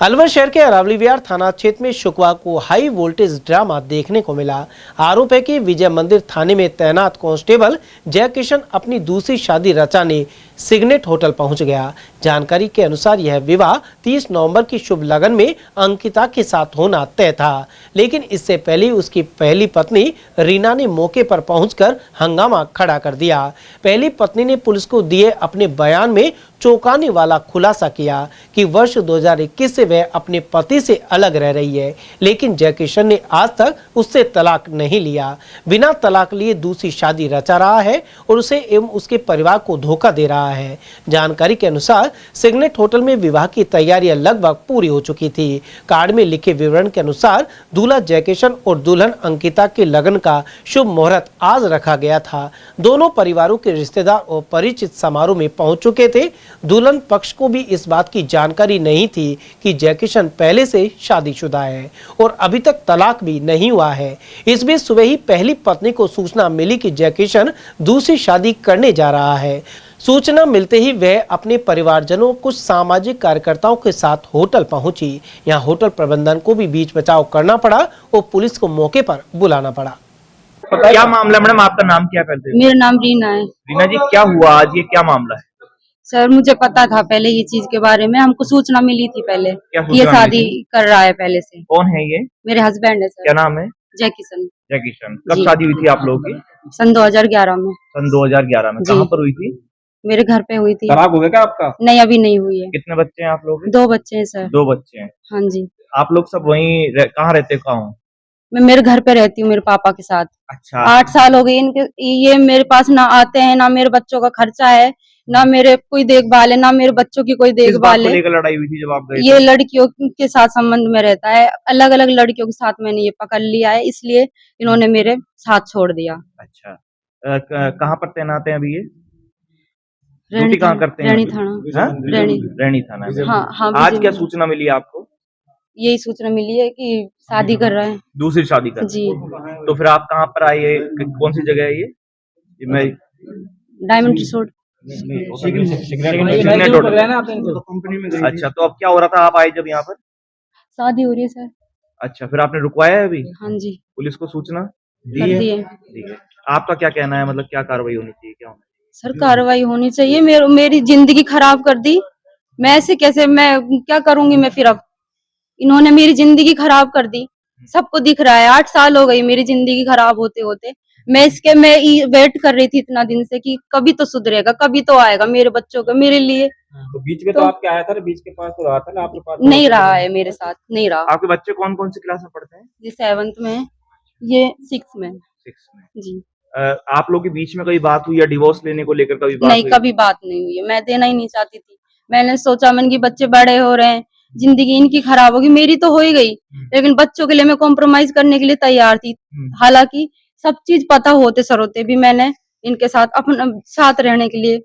अलवर शहर के अरावली विहार थाना क्षेत्र में शुक्रवार को हाई वोल्टेज ड्रामा देखने को मिला। आरोप है कि विजय मंदिर थाने में तैनात कांस्टेबल जय किशन अपनी दूसरी शादी रचाने सिग्नेट होटल पहुंच गया। जानकारी के अनुसार यह विवाह 30 नवंबर की शुभ लगन में अंकिता के साथ होना तय था, लेकिन इससे पहले उसकी पहली पत्नी रीना ने मौके पर पहुंचकर हंगामा खड़ा कर दिया। पहली पत्नी ने पुलिस को दिए अपने बयान में चौंकाने वाला खुलासा किया कि वर्ष 2021 से वह अपने पति से अलग रह रही है, लेकिन जय किशन ने आज तक उससे तलाक नहीं लिया। बिना तलाक लिए दूसरी शादी रचा रहा है और उसे एवं उसके परिवार को धोखा दे रहा है। जानकारी के अनुसार सिग्नेट होटल में विवाह की तैयारियां लगभग पूरी हो चुकी थी। कार्ड में लिखे विवरण के अनुसार दूल्हा जय किशन और दुल्हन अंकिता के लगन का शुभ मुहूर्त आज रखा गया था। दोनों परिवारों के रिश्तेदार और परिचित समारोह में पहुंच चुके थे। दुल्हन पक्ष को भी इस बात की जानकारी नहीं थी कि जय किशन पहले से शादीशुदा है और अभी तक तलाक भी नहीं हुआ है। इस बीच सुबह ही पहली पत्नी को सूचना मिली कि जय किशन दूसरी शादी करने जा रहा है। सूचना मिलते ही वह अपने परिवारजनों कुछ सामाजिक कार्यकर्ताओं के साथ होटल पहुंची। यहां होटल प्रबंधन को भी बीच बचाव करना पड़ा और पुलिस को मौके पर बुलाना पड़ा। क्या मामला मैडम, आपका नाम क्या है? मेरा नाम रीना है। रीना जी, क्या हुआ आज, ये क्या मामला है? सर मुझे पता था पहले ये चीज के बारे में, हमको सूचना मिली थी पहले कि ये शादी कर रहा है पहले से। कौन है ये? मेरे हस्बैंड है सर। क्या नाम है? जय किशन। जय किशन। कब शादी हुई थी आप लोगों की? सन 2011 में। सन 2011 में। कहाँ पर हुई थी? मेरे घर पे हुई थी। तलाक हो गया क्या आपका? नहीं, अभी नहीं हुई है। कितने बच्चे हैं आप लोग? 2 बच्चे हैं सर। 2 बच्चे हैं। हाँ जी। आप लोग सब वहीं कहाँ रहते? कहाँ? मैं मेरे घर पे रहती हूँ मेरे पापा के साथ। अच्छा। 8 साल हो गए इनके, ये मेरे पास ना आते हैं, ना मेरे बच्चों का खर्चा है, ना मेरे कोई देखभाल है, ना मेरे बच्चों की कोई देखभाल है। लेकर लड़ाई हुई थी जब आप गए? ये लड़कियों के साथ संबंध में रहता है, अलग अलग लड़कियों के साथ मैंने ये पकड़ लिया है, इसलिए इन्होंने मेरे साथ छोड़ दिया। अच्छा, कहाँ पर तैनात है अभी ये? रैणी कहाँ करते हैं? रैणी थाना। रैणी थाना में। हाँ। आज क्या सूचना मिली आपको? यही सूचना मिली है कि शादी कर रहे हैं। दूसरी शादी कर? जी। तो फिर आप कहाँ पर आए? कौन सी जगह है ये? मैं डायमंड रिसोर्ट। अच्छा, तो अब क्या हो रहा था, आप आए जब यहाँ पर? शादी हो रही है सर। अच्छा, फिर आपने रुकवाया है अभी? हाँ जी। पुलिस को सूचना कर दी है। ठीक है। आपका क्या कहना है, मतलब क्या कार्रवाई होनी चाहिए, क्या होना चाहिए? सर कार्रवाई होनी चाहिए। मेरी जिंदगी खराब कर दी। मैं ऐसे कैसे, मैं क्या करूंगी मैं फिर? अब इन्होंने मेरी जिंदगी खराब कर दी, सबको दिख रहा है। 8 साल हो गई मेरी जिंदगी खराब होते होते। मैं वेट कर रही थी इतना दिन से कि कभी तो सुधरेगा, कभी तो आएगा मेरे बच्चों का, मेरे लिए। तो बीच में तो आपके आया था ना, बीच के पास तो रहा था ना आपके पास? नहीं रहा है मेरे साथ, नहीं रहा। आपके बच्चे कौन कौन सी क्लास में पढ़ते हैं? ये 7th में है, ये 6th में। 6th में जी। आप लोग के बीच में कोई बात हुई या डिवोर्स लेने को लेकर कभी बात नहीं, हुई? कभी बात नहीं हुई है। मैं देना ही नहीं चाहती थी। मैंने सोचा मन की बच्चे बड़े हो रहे हैं, जिंदगी इनकी खराब होगी, मेरी तो हो ही गई, लेकिन बच्चों के लिए मैं कॉम्प्रोमाइज करने के लिए तैयार थी। हालांकि सब चीज पता होते सरोते भी मैंने इनके साथ अपना साथ रहने के लिए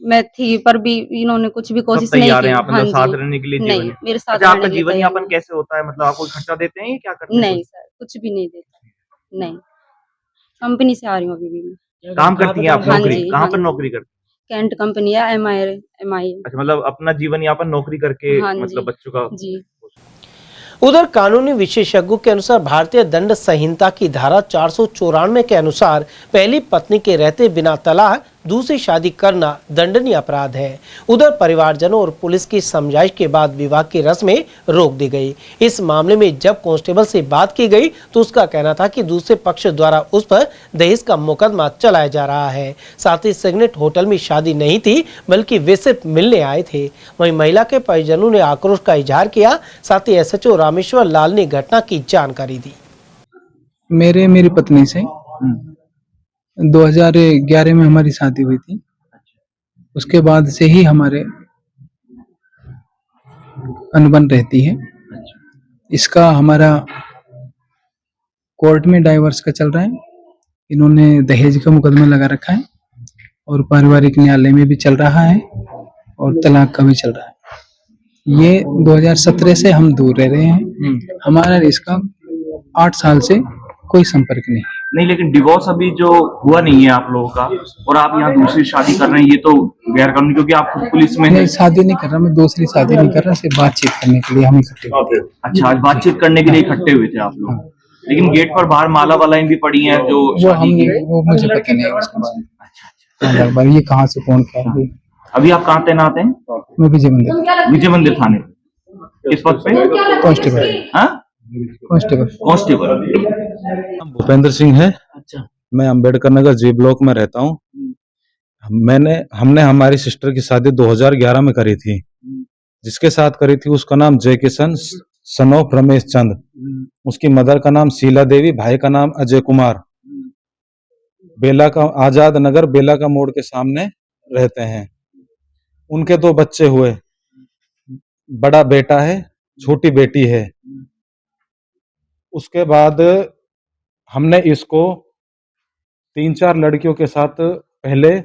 मैं थी, पर भी इन्होंने कुछ भी कोशिश नहीं की। हाँ, साथ रहने के लिए नहीं, मेरे साथ। अच्छा, आपका जीवन यापन कैसे होता है? मतलब आपको खर्चा देते हैं, क्या करते हैं? नहीं सर, कुछ भी नहीं देता। नहीं, कंपनी से आ रही हूँ अभी भी मैं। काम करती हैं आप? नौकरी कहाँ पर नौकरी करती हैं? कैंट कंपनी है, MI। अच्छा, मतलब अपना जीवन यापन नौकरी करके, मतलब बच्चों का। जी। उधर कानूनी विशेषज्ञों के अनुसार भारतीय दंड संहिता की धारा 494 के अनुसार पहली पत्नी के रहते बिना तलाक दूसरी शादी करना दंडनीय अपराध है। उधर परिवारजनों और पुलिस की समझाइश के बाद विवाह की रस्में रोक दी गई। इस मामले में जब कांस्टेबल से बात की गई तो उसका कहना था कि दूसरे पक्ष द्वारा उस पर दहेज का मुकदमा चलाया जा रहा है। साथ ही सिग्नेट होटल में शादी नहीं थी, बल्कि वे सिर्फ मिलने आए थे। वहीं महिला के परिजनों ने आक्रोश का इजहार किया। साथ ही SHO रामेश्वर लाल ने घटना की जानकारी दी। मेरी पत्नी से 2011 में हमारी शादी हुई थी। उसके बाद से ही हमारे अनबन रहती है। इसका हमारा कोर्ट में डाइवोर्स का चल रहा है। इन्होंने दहेज का मुकदमा लगा रखा है और पारिवारिक न्यायालय में भी चल रहा है और तलाक का भी चल रहा है। ये 2017 से हम दूर रह रहे हैं। हमारा इसका 8 साल से कोई संपर्क नहीं है। नहीं, लेकिन डिवोर्स अभी जो हुआ नहीं है आप लोगों का, और आप यहाँ दूसरी शादी कर रहे हैं, ये तो गैर कानूनी, क्योंकि आप खुद पुलिस में हैं। नहीं, शादी नहीं कर रहा मैं, दूसरी शादी नहीं कर रहा, सिर्फ बातचीत करने के लिए हम इकट्ठे हुए थे। अच्छा, आज बातचीत करने के लिए इकट्ठे हुए थे आप लोग। हाँ। लेकिन गेट पर बाहर माला वालाएं भी पड़ी हैं जो वो शादी की। वो मुझे पता नहीं है उसके बारे में। अच्छा, हाँ, ये कहाँ से कौन क्या है? अभी आप कहाँ तैनात हैं? मैं विजय मंदिर थाने। किस पद पे? कांस्टेबल। हाँ, कांस्टेबल। नाम भूपेंद्र सिंह है। अच्छा। मैं अंबेडकर नगर जी ब्लॉक में रहता हूँ। हमने हमारी सिस्टर की शादी 2011 में करी थी। जिसके साथ करी थी उसका नाम जय किशन, सन ऑफ रमेश चंद। उसकी मदर का नाम शीला देवी, भाई का नाम अजय कुमार। बेला का आजाद नगर बेला का मोड़ के सामने रहते हैं। उनके 2 बच्चे हुए, बड़ा बेटा है, छोटी बेटी है। उसके बाद हमने इसको 3-4 लड़कियों के साथ पहले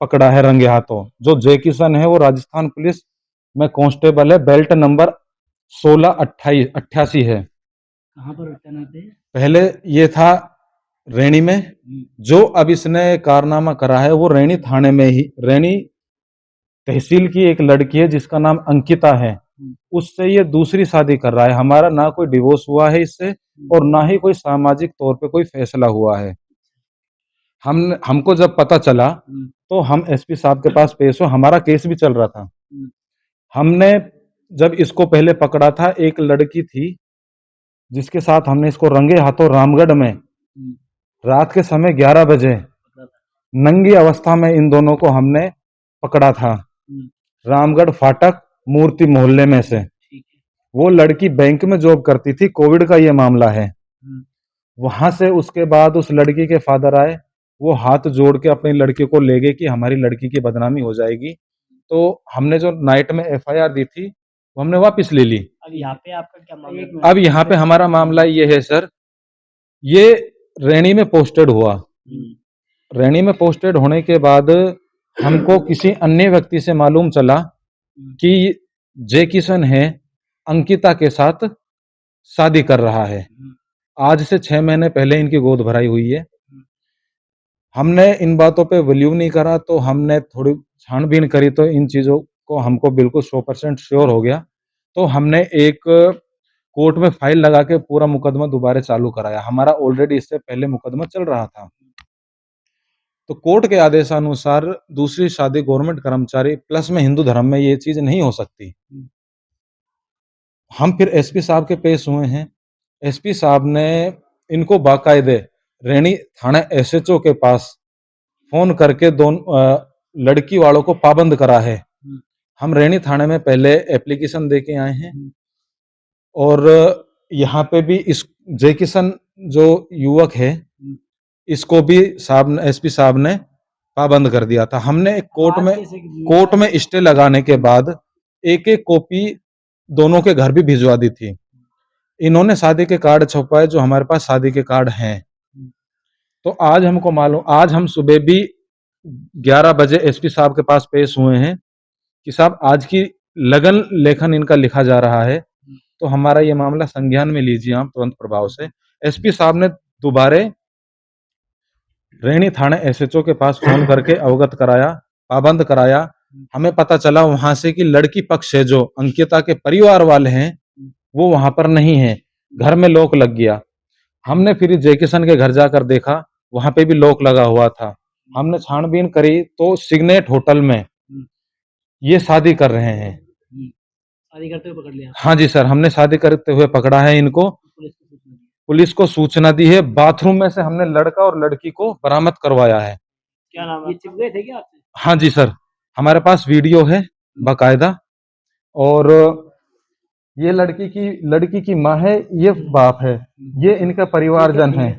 पकड़ा है रंगे हाथों। जो जय किशन है वो राजस्थान पुलिस में कांस्टेबल है, बेल्ट नंबर 1688 है। कहाँ पर तैनात है? पहले ये था रैनी में। जो अब इसने कारनामा करा है वो रैनी थाने में ही, रैनी तहसील की एक लड़की है जिसका नाम अंकिता है, उससे ये दूसरी शादी कर रहा है। हमारा ना कोई डिवोर्स हुआ है इससे और ना ही कोई सामाजिक तौर पे कोई फैसला हुआ है। हमको जब पता चला तो हम एसपी साहब के पास पेश हो, हमारा केस भी चल रहा था। हमने जब इसको पहले पकड़ा था, एक लड़की थी जिसके साथ हमने इसको रंगे हाथों रामगढ़ में रात के समय 11 बजे नंगी अवस्था में इन दोनों को हमने पकड़ा था, रामगढ़ फाटक मूर्ति मोहल्ले में से। वो लड़की बैंक में जॉब करती थी, कोविड का ये मामला है। वहां से उसके बाद उस लड़की के फादर आए, वो हाथ जोड़ के अपनी लड़की को ले गए कि हमारी लड़की की बदनामी हो जाएगी। तो हमने जो नाइट में एफआईआर दी थी वो हमने वापस ले ली। अब यहाँ पे आपका क्या मामला? अब यहाँ पे हमारा मामला ये है सर, ये रैनी में पोस्टेड हुआ। रैनी में पोस्टेड होने के बाद हमको किसी अन्य व्यक्ति से मालूम चला कि जय किशन है अंकिता के साथ शादी कर रहा है। आज से 6 महीने पहले इनकी गोद भराई हुई है। हमने इन बातों पे बिलीव नहीं करा, तो हमने थोड़ी छानबीन करी तो इन चीजों को हमको बिल्कुल 100% श्योर हो गया। तो हमने एक कोर्ट में फाइल लगा के पूरा मुकदमा दोबारा चालू कराया। हमारा ऑलरेडी इससे पहले मुकदमा चल रहा था। तो कोर्ट के आदेशानुसार दूसरी शादी गवर्नमेंट कर्मचारी प्लस में हिंदू धर्म में ये चीज नहीं हो सकती। हम फिर एसपी साहब के पेश हुए हैं। एसपी साहब ने इनको बाकायदे रैनी थाना एसएचओ के पास फोन करके लड़की वालों को पाबंद करा है। हम रैनी थाने में पहले एप्लीकेशन दे के आए हैं और यहाँ पे भी इस जय किशन जो युवक है इसको भी साहब एसपी साहब ने पाबंद कर दिया था। हमने कोर्ट में स्टे लगाने के बाद एक कॉपी दोनों के घर भी भिजवा दी थी। इन्होंने शादी के कार्ड छपवाए जो हमारे पास शादी के कार्ड हैं। तो आज हमको मालूम, आज हम सुबह भी 11 बजे एसपी साहब के पास पेश हुए हैं कि साहब आज की लगन लेखन इनका लिखा जा रहा है, तो हमारा ये मामला संज्ञान में लीजिए आप तुरंत प्रभाव से। एसपी साहब ने दोबारे रैनी थाना एसएचओ के पास फोन करके अवगत कराया, पाबंद कराया। हमें पता चला वहां से कि लड़की पक्ष है जो अंकिता के परिवार वाले हैं वो वहां पर नहीं है, घर में लॉक लग गया। हमने फिर जय किशन के घर जाकर देखा, वहां पे भी लॉक लगा हुआ था। हमने छानबीन करी तो सिग्नेट होटल में ये शादी कर रहे हैं। शादी करते हुए पकड़ लिया? हाँ जी सर, हमने शादी करते हुए पकड़ा है इनको। पुलिस को सूचना दी है। बाथरूम में से हमने लड़का और लड़की को बरामद करवाया है। क्या नाम है? ये चिप गए थे क्या आपसे? हाँ जी सर, हमारे पास वीडियो है बाकायदा। और ये लड़की की माँ है, ये बाप है, ये इनका परिवारजन है।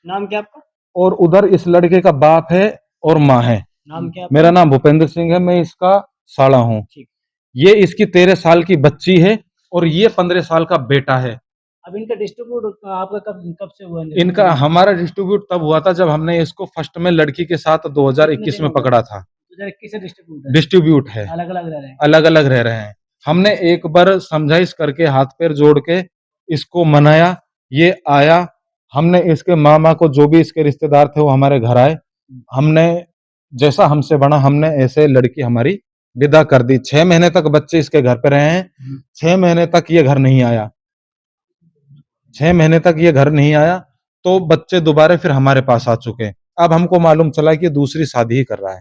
नाम क्या आपका? और उधर इस लड़के का बाप है और माँ है। नाम क्या? मेरा नाम भूपेंद्र सिंह है, मैं इसका साला हूँ। ये इसकी 13 साल की बच्ची है और ये 15 साल का बेटा है। अब इनका डिस्ट्रीब्यूट आपका कब से हुआ? इनका हमारा डिस्ट्रीब्यूट तब हुआ था जब हमने इसको फर्स्ट में लड़की के साथ 2021 में पकड़ा था। 2021 से डिस्ट्रीब्यूट है, अलग अलग रह रहे हैं। अलग अलग रह रहे हैं। हमने एक बार समझाइश करके हाथ पैर जोड़ के इसको मनाया, ये आया। हमने इसके मामा को, जो भी इसके रिश्तेदार थे वो हमारे घर आए। हमने जैसा हमसे बना हमने ऐसे लड़की हमारी विदा कर दी। 6 महीने तक बच्चे इसके घर पे रहे हैं। 6 महीने तक ये घर नहीं आया। 6 महीने तक ये घर नहीं आया तो बच्चे दोबारा फिर हमारे पास आ चुके। अब हमको मालूम चला कि ये दूसरी शादी ही कर रहा है।